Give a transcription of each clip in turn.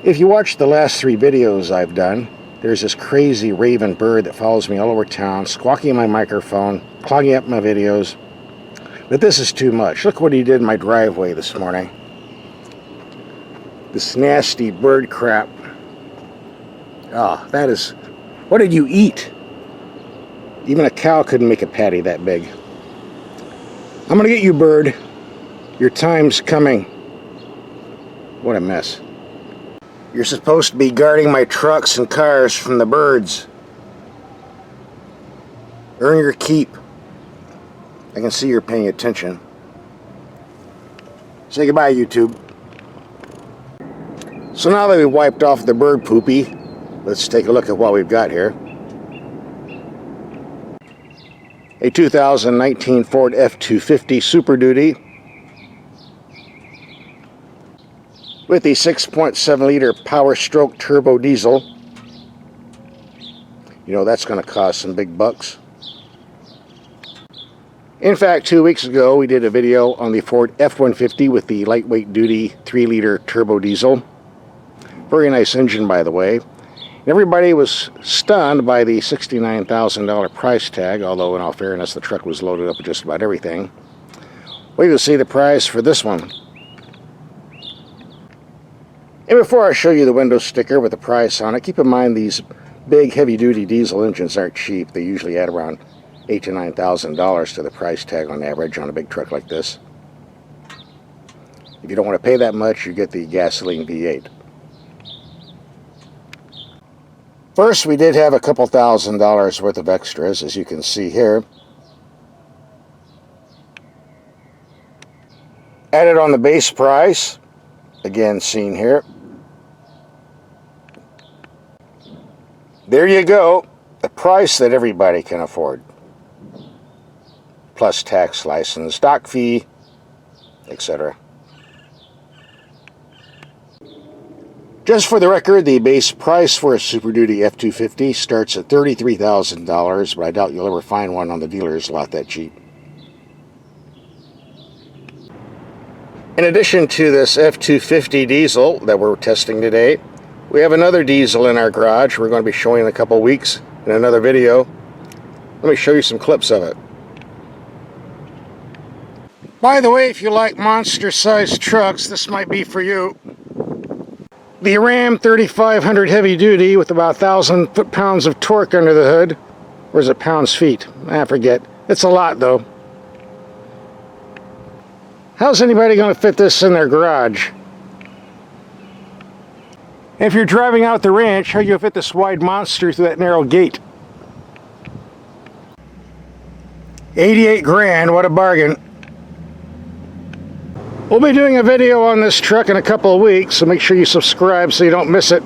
If you watch the last 3 videos I've done, there's this crazy raven bird that follows me all over town, squawking my microphone, clogging up my videos. But this is too much. Look what he did in my driveway this morning. This nasty bird crap. Ah, that is... What did you eat? Even a cow couldn't make a patty that big. I'm gonna get you, bird. Your time's coming. What a mess. You're supposed to be guarding my trucks and cars from the birds. Earn your keep. I can see you're paying attention. Say goodbye, YouTube. So now that we've wiped off the bird poopy, let's take a look at what we've got here. A 2019 Ford F-250 Super Duty with the 6.7L PowerStroke turbo diesel. You know that's going to cost some big bucks. In fact, 2 weeks ago we did a video on the Ford F-150 with the lightweight duty 3-liter turbo diesel. Very nice engine, by the way. Everybody was stunned by the $69,000 price tag, although in all fairness the truck was loaded up with just about everything. Wait to see the price for this one. And before I show you the window sticker with the price on it, keep in mind these big heavy-duty diesel engines aren't cheap. They usually add around $8,000 to $9,000 to the price tag on average on a big truck like this. If you don't want to pay that much, you get the gasoline V8. First, we did have a couple $1,000s worth of extras, as you can see here. Added on the base price, again seen here. There you go, the price that everybody can afford. Plus tax, license, dock fee, etc. Just for the record, the base price for a Super Duty F-250 starts at $33,000, but I doubt you'll ever find one on the dealer's lot that cheap. In addition to this F-250 diesel that we're testing today, we have another diesel in our garage we're going to be showing in a couple weeks in another video. Let me show you some clips of it. By the way, if you like monster-sized trucks, this might be for you. The Ram 3500 heavy duty with about 1,000 foot-pounds of torque under the hood. Or is it pounds-feet? I forget. It's a lot, though. How's anybody going to fit this in their garage? If you're driving out the ranch, how are you going to fit this wide monster through that narrow gate? 88 grand, what a bargain. We'll be doing a video on this truck in a couple of weeks, so make sure you subscribe so you don't miss it.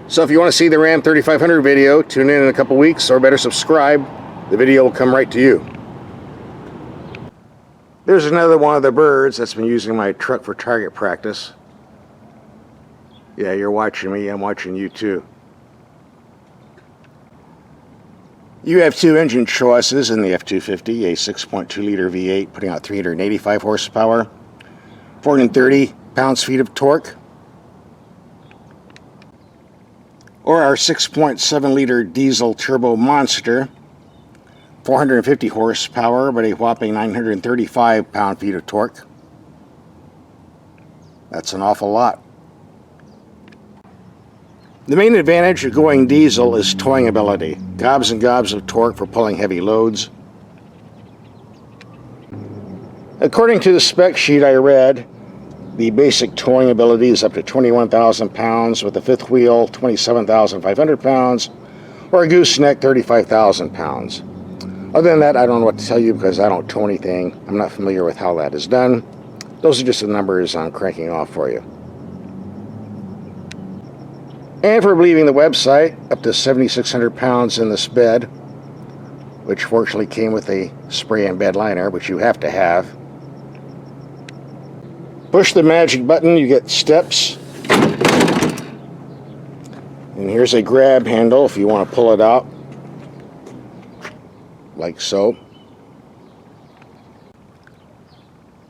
So if you want to see the Ram 3500 video, tune in a couple of weeks, or better subscribe. The video will come right to you. There's another one of the birds that's been using my truck for target practice. Yeah, you're watching me, I'm watching you too. You have 2 engine choices in the F-250, a 6.2-liter V8 putting out 385 horsepower, 430 pounds-feet of torque, or our 6.7-liter diesel turbo monster, 450 horsepower but a whopping 935 pound-feet of torque. That's an awful lot. The main advantage of going diesel is towing ability. Gobs and gobs of torque for pulling heavy loads. According to the spec sheet I read, the basic towing ability is up to 21,000 pounds with a fifth wheel 27,500 pounds or a gooseneck 35,000 pounds. Other than that, I don't know what to tell you because I don't tow anything. I'm not familiar with how that is done. Those are just the numbers I'm cranking off for you. And for believing the website, up to 7,600 pounds in this bed, which fortunately came with a spray and bed liner, which you have to have. Push the magic button, you get steps. And here's a grab handle if you want to pull it out, like so.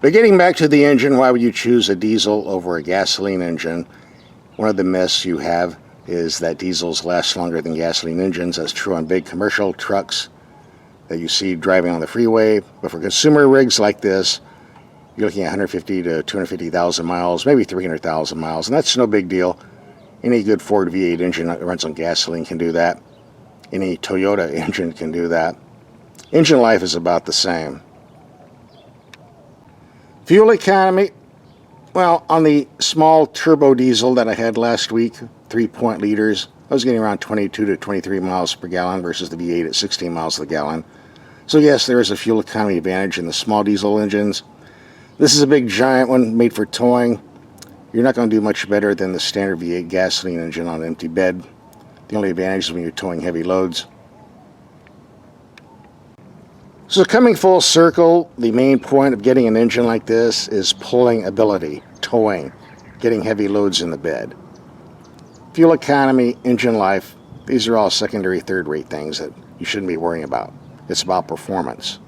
But getting back to the engine, why would you choose a diesel over a gasoline engine? One of the myths you have is that diesels last longer than gasoline engines. That's true on big commercial trucks that you see driving on the freeway. But for consumer rigs like this, you're looking at 150 to 250,000 miles, maybe 300,000 miles, and that's no big deal. Any good Ford V8 engine that runs on gasoline can do that. Any Toyota engine can do that. Engine life is about the same. Fuel economy, well, on the small turbo diesel that I had last week, 3 liters, I was getting around 22 to 23 miles per gallon versus the V8 at 16 miles per gallon. So yes, there is a fuel economy advantage in the small diesel engines. This is a big giant one made for towing. You're not going to do much better than the standard V8 gasoline engine on an empty bed. The only advantage is when you're towing heavy loads. So coming full circle, the main point of getting an engine like this is pulling ability, towing, getting heavy loads in the bed. Fuel economy, engine life, these are all secondary, third-rate things that you shouldn't be worrying about. It's about performance.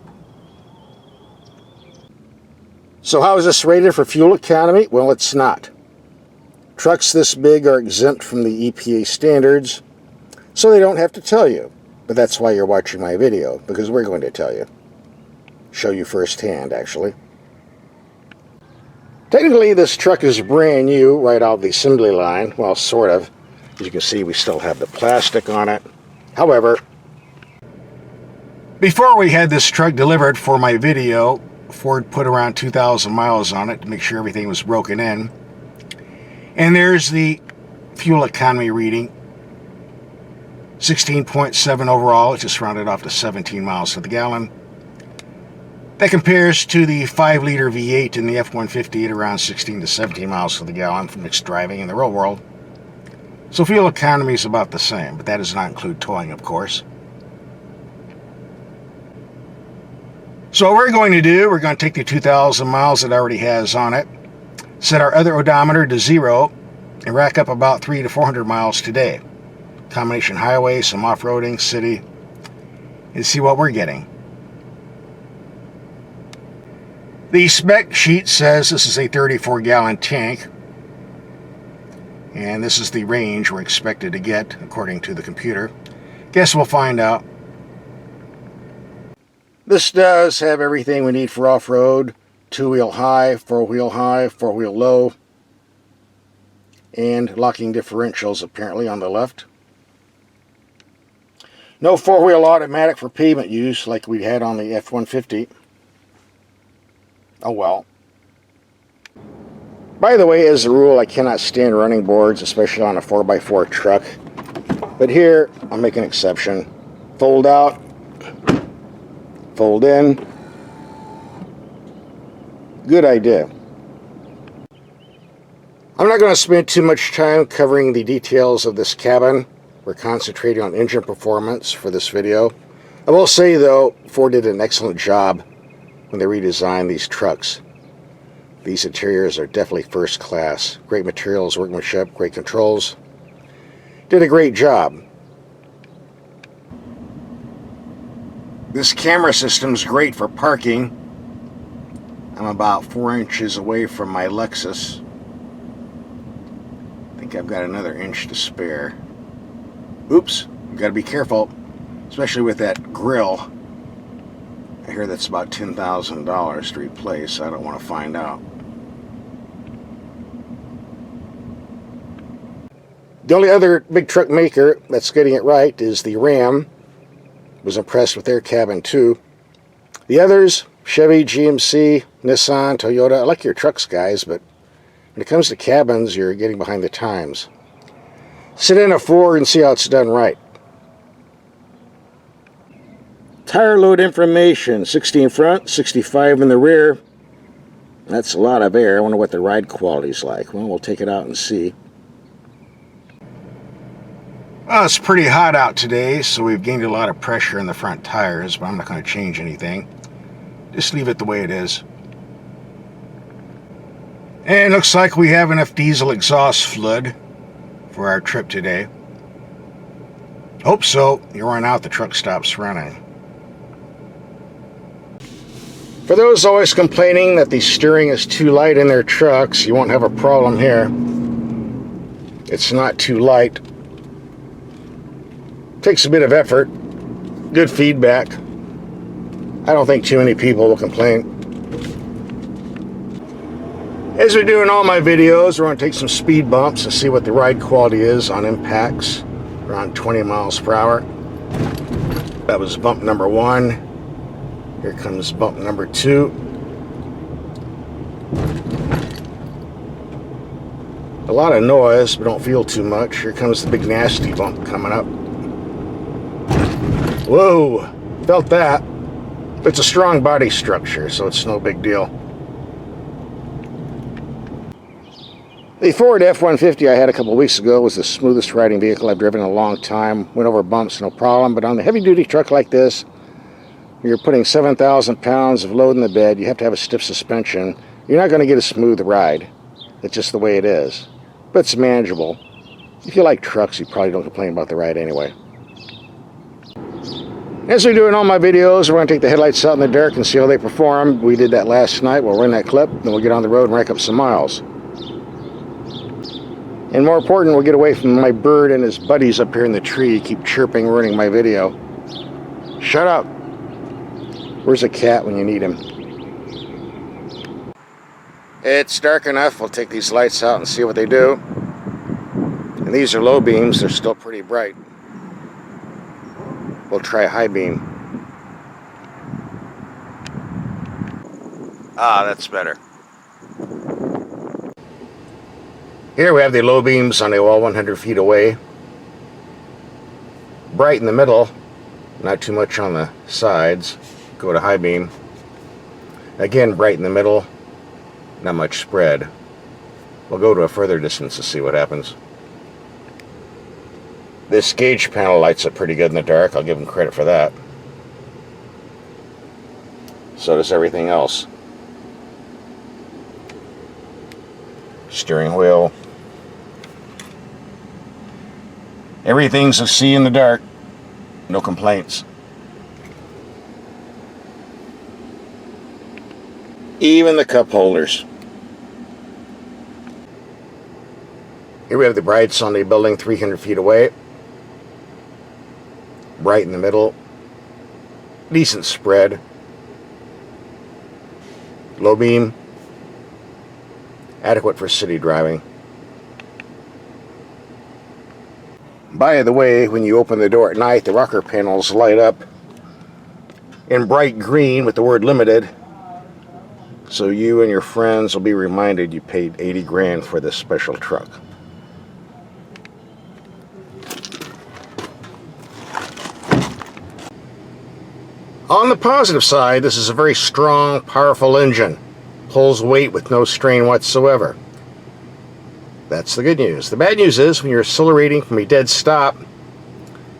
So how is this rated for fuel economy? Well, it's not. Trucks this big are exempt from the EPA standards, so they don't have to tell you. But that's why you're watching my video, because we're going to tell you. Show you firsthand, actually. Technically, this truck is brand new right out of the assembly line. Well, sort of. As you can see, we still have the plastic on it. However, before we had this truck delivered for my video, Ford put around 2,000 miles on it to make sure everything was broken in. And there's the fuel economy reading. 16.7 overall, it just rounded off to 17 miles to the gallon. That compares to the 5-liter V8 in the F-150 at around 16 to 17 miles to the gallon for mixed driving in the real world. So fuel economy is about the same, but that does not include towing, of course. So what we're going to do, we're going to take the 2,000 miles it already has on it, set our other odometer to 0, and rack up about 300 to 400 miles today. Combination highway, some off-roading, city, and see what we're getting. The spec sheet says this is a 34-gallon tank, and this is the range we're expected to get according to the computer. Guess we'll find out. This does have everything we need for off-road. 2-wheel high, 4-wheel high, 4-wheel low, and locking differentials apparently on the left. No 4-wheel automatic for pavement use like we had on the F-150. Oh well. By the way, as a rule, I cannot stand running boards, especially on a 4x4 truck. But here, I'll make an exception. Fold out, fold in. Good idea. I'm not going to spend too much time covering the details of this cabin. We're concentrating on engine performance for this video. I will say, though, Ford did an excellent job when they redesigned these trucks. These interiors are definitely first class. Great materials, workmanship, great controls. Did a great job. This camera system's great for parking. I'm about 4 inches away from my Lexus. I think I've got another inch to spare. Oops, you gotta be careful, especially with that grill. I hear that's about $10,000 to replace. I don't want to find out. The only other big truck maker that's getting it right is the Ram. Was impressed with their cabin too. The others, Chevy, GMC, Nissan, Toyota. I like your trucks, guys, but when it comes to cabins, you're getting behind the times. Sit in a Ford and see how it's done right. Tire load information, 60 in front, 65 in the rear. That's a lot of air. I wonder what the ride quality's like. Well, we'll take it out and see. Well, it's pretty hot out today, so we've gained a lot of pressure in the front tires, but I'm not going to change anything. Just leave it the way it is. And it looks like we have enough diesel exhaust fluid for our trip today. Hope so. You run out, the truck stops running. For those always complaining that the steering is too light in their trucks, you won't have a problem here. It's not too light. Takes a bit of effort. Good feedback. I don't think too many people will complain. As we do in all my videos, we're going to take some speed bumps and see what the ride quality is on impacts around 20 miles per hour. That was bump number 1. Here comes bump number 2. A lot of noise, but don't feel too much. Here comes the big nasty bump coming up. Whoa! Felt that. It's a strong body structure, so it's no big deal. The Ford F-150 I had a couple weeks ago was the smoothest riding vehicle I've driven in a long time. Went over bumps, no problem. But on a heavy-duty truck like this, you're putting 7,000 pounds of load in the bed. You have to have a stiff suspension. You're not going to get a smooth ride. It's just the way it is. But it's manageable. If you like trucks, you probably don't complain about the ride anyway. As we do in all my videos, we're going to take the headlights out in the dark and see how they perform. We did that last night. We'll run that clip, then we'll get on the road and rack up some miles. And more important, we'll get away from my bird and his buddies up here in the tree. Keep chirping, ruining my video. Shut up. Where's a cat when you need him? It's dark enough. We'll take these lights out and see what they do. And these are low beams. They're still pretty bright. We'll try high beam. Ah, that's better. Here we have the low beams on the wall 100 feet away. Bright in the middle, not too much on the sides. Go to high beam. Again, bright in the middle, not much spread. We'll go to a further distance to see what happens. This gauge panel lights up pretty good in the dark. I'll give them credit for that. So does everything else. Steering wheel. Everything's a C in the dark. No complaints. Even the cup holders. Here we have the bright Sunday building 300 feet away. Bright in the middle. Decent spread. Low beam. Adequate for city driving. By the way, when you open the door at night, the rocker panels light up in bright green with the word limited. So you and your friends will be reminded you paid 80 grand for this special truck. On the positive side, this is a very strong, powerful engine. Pulls weight with no strain whatsoever. That's the good news. The bad news is when you're accelerating from a dead stop,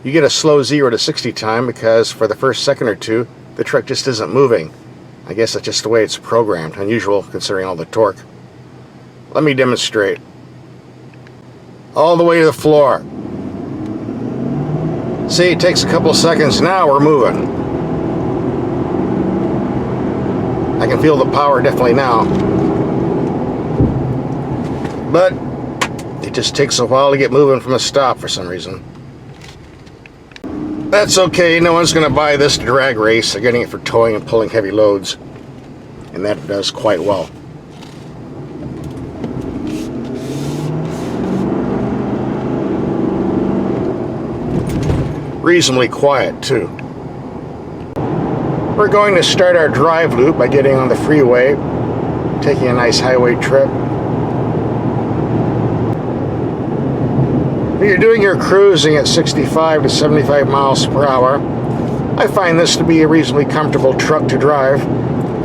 you get a slow 0 to 60 time because for the first second or two, the truck just isn't moving. I guess that's just the way it's programmed. Unusual considering all the torque. Let me demonstrate. All the way to the floor. See, it takes a couple seconds. Now we're moving. I can feel the power definitely now. But it just takes a while to get moving from a stop for some reason. That's okay. No one's going to buy this drag race. They're getting it for towing and pulling heavy loads. And that does quite well. Reasonably quiet too. We're going to start our drive loop by getting on the freeway, taking a nice highway trip. When you're doing your cruising at 65 to 75 miles per hour, I find this to be a reasonably comfortable truck to drive,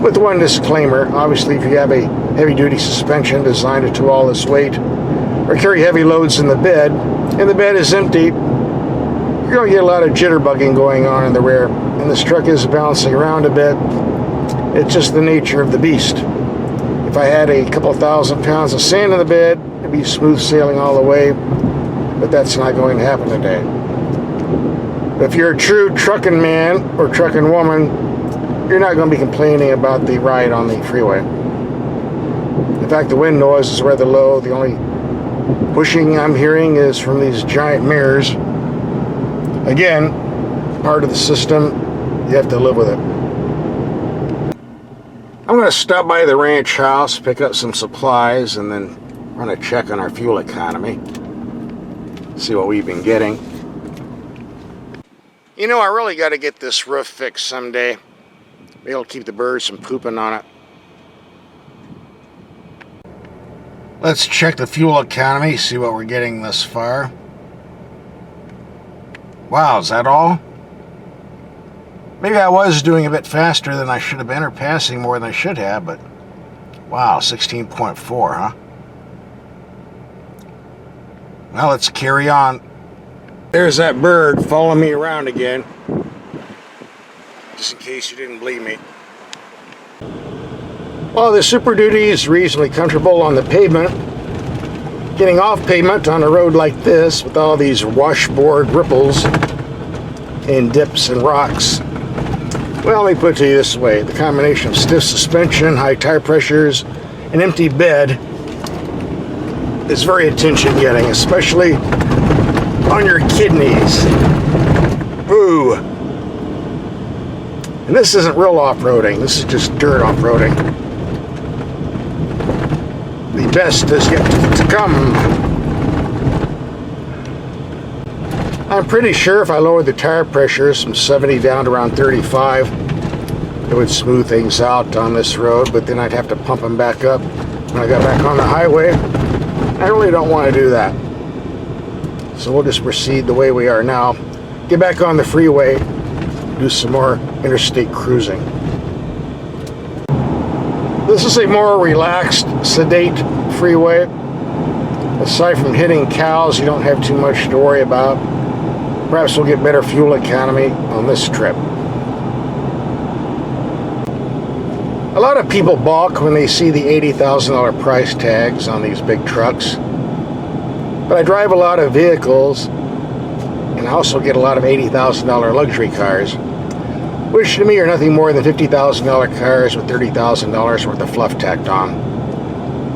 with one disclaimer. Obviously, if you have a heavy-duty suspension designed to tow all this weight, or carry heavy loads in the bed, and the bed is empty, you're going to get a lot of jitterbugging going on in the rear, and this truck is bouncing around a bit. It's just the nature of the beast. If I had a couple thousand pounds of sand in the bed, it'd be smooth sailing all the way, but that's not going to happen today. But if you're a true trucking man or trucking woman, you're you're not going to be complaining about the ride on the freeway. In fact, the wind noise is rather low. The only pushing I'm hearing is from these giant mirrors. Again, part of the system, you have to live with it. I'm going to stop by the ranch house, pick up some supplies, and then run a check on our fuel economy. See what we've been getting. You know, I really got to get this roof fixed someday. It'll keep the birds from pooping on it. Let's check the fuel economy, see what we're getting thus far. Wow, is that all? Maybe I was doing a bit faster than I should have been, or passing more than I should have, but wow, 16.4, huh? Well, let's carry on. There's that bird following me around again. Just in case you didn't believe me. Well, the Super Duty is reasonably comfortable on the pavement. Getting off pavement on a road like this with all these washboard ripples and dips and rocks. Well, let me put it to you this way. The combination of stiff suspension, high tire pressures, and empty bed is very attention-getting, especially on your kidneys. Ooh. And this isn't real off-roading. This is just dirt off-roading. The best is yet to come. I'm pretty sure if I lowered the tire pressures from 70 down to around 35, it would smooth things out on this road, but then I'd have to pump them back up when I got back on the highway. I really don't want to do that. So we'll just proceed the way we are now. Get back on the freeway, do some more interstate cruising. This is a more relaxed, sedate freeway. Aside from hitting cows, you don't have too much to worry about. Perhaps we'll get better fuel economy on this trip. A lot of people balk when they see the $80,000 price tags on these big trucks. But I drive a lot of vehicles, and I also get a lot of $80,000 luxury cars, which to me are nothing more than $50,000 cars with $30,000 worth of fluff tacked on.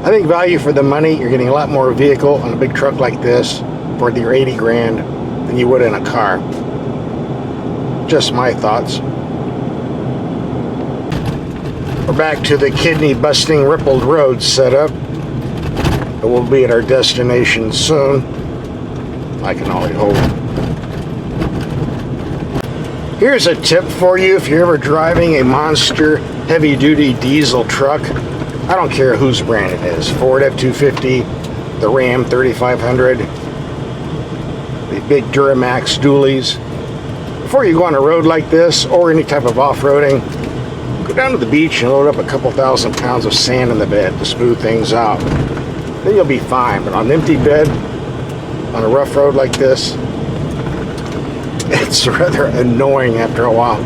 I think value for the money, you're getting a lot more vehicle on a big truck like this for your 80 grand than you would in a car. Just my thoughts. We're back to the kidney-busting rippled road setup. But we'll be at our destination soon. I can only hope. Here's a tip for you if you're ever driving a monster heavy-duty diesel truck. I don't care whose brand it is. Ford F-250, the Ram 3500, the big Duramax dualies. Before you go on a road like this, or any type of off-roading, go down to the beach and load up a couple thousand pounds of sand in the bed to smooth things out. Then you'll be fine. But on an empty bed, on a rough road like this, it's rather annoying after a while.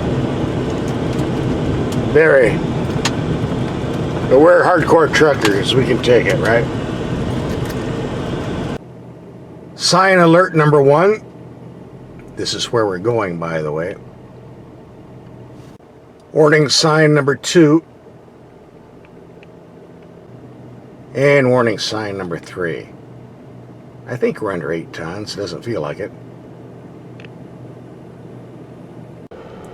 Very. But we're hardcore truckers. We can take it, right? Sign alert number 1. This is where we're going, by the way. Warning sign number 2. And warning sign number 3. I think we're under 8 tons. Doesn't feel like it.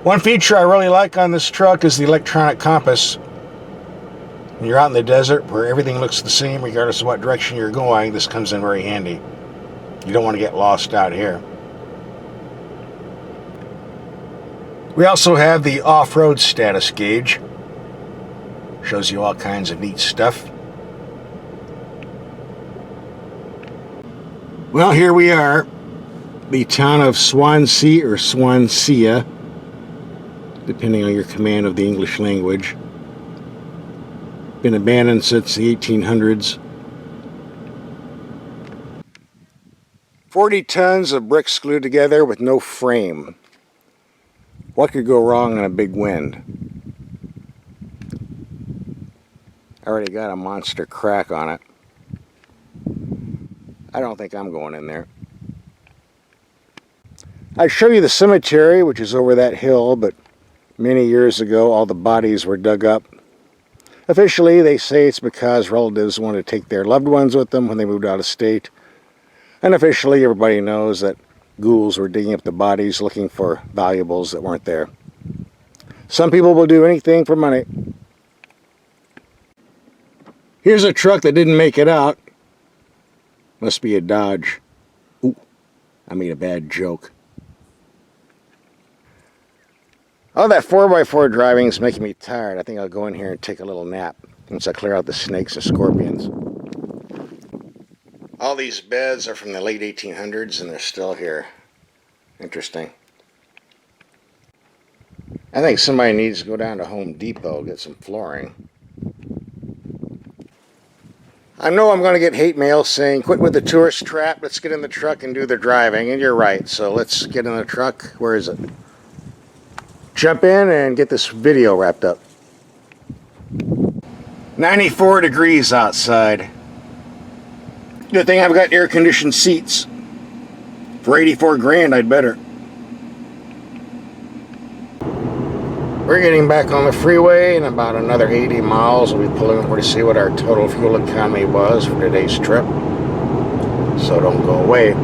One feature I really like on this truck is the electronic compass. When you're out in the desert where everything looks the same regardless of what direction you're going, this comes in very handy. You don't want to get lost out here. We also have the off-road status gauge. Shows you all kinds of neat stuff. Well, here we are, the town of Swansea, or Swansea, depending on your command of the English language. Been abandoned since the 1800s. 40 tons of bricks glued together with no frame. What could go wrong in a big wind? I already got a monster crack on it. I don't think I'm going in there. I'd show you the cemetery, which is over that hill, but Many years ago, all the bodies were dug up. Officially, they say it's because relatives wanted to take their loved ones with them when they moved out of state. Unofficially, everybody knows that ghouls were digging up the bodies looking for valuables that weren't there. Some people will do anything for money. Here's a truck that didn't make it out. Must be a Dodge. Ooh, I made a bad joke. All that 4x4 driving is making me tired. I think I'll go in here and take a little nap once I clear out the snakes and scorpions. All these beds are from the late 1800s and they're still here. Interesting. I think somebody needs to go down to Home Depot and get some flooring. I know I'm going to get hate mail saying, quit with the tourist trap, let's get in the truck and do the driving. And you're right, so let's get in the truck. Where is it? Jump in and get this video wrapped up. 94 degrees outside. Good thing I've got air-conditioned seats. For 84 grand, I'd better. We're getting back on the freeway in about another 80 miles. We'll be pulling over to see what our total fuel economy was for today's trip. So don't go away.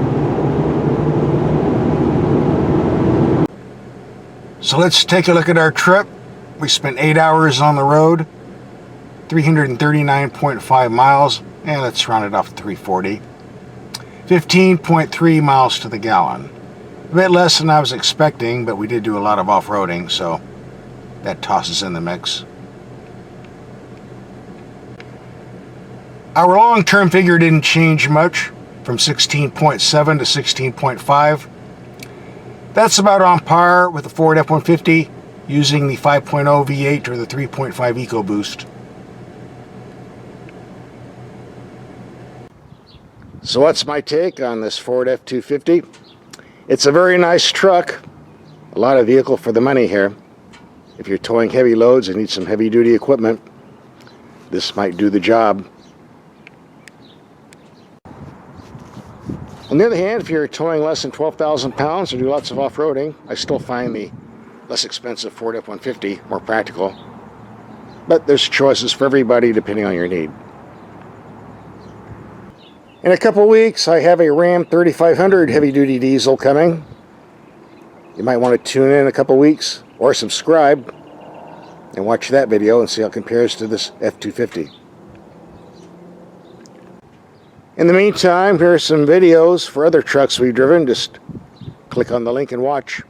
So let's take a look at our trip. We spent 8 hours on the road, 339.5 miles, and let's round it off to 340. 15.3 miles to the gallon. A bit less than I was expecting, but we did do a lot of off-roading, so that tosses in the mix. Our long-term figure didn't change much, from 16.7 to 16.5. That's about on par with the Ford F-150 using the 5.0 V8 or the 3.5 EcoBoost. So what's my take on this Ford F-250? It's a very nice truck. A lot of vehicle for the money here. If you're towing heavy loads and need some heavy-duty equipment, this might do the job. On the other hand, if you're towing less than 12,000 pounds or do lots of off-roading, I still find the less expensive Ford F-150 more practical. But there's choices for everybody depending on your need. In a couple weeks, I have a Ram 3500 heavy-duty diesel coming. You might want to tune in a couple weeks or subscribe and watch that video and see how it compares to this F-250. In the meantime, here are some videos for other trucks we've driven. Just click on the link and watch.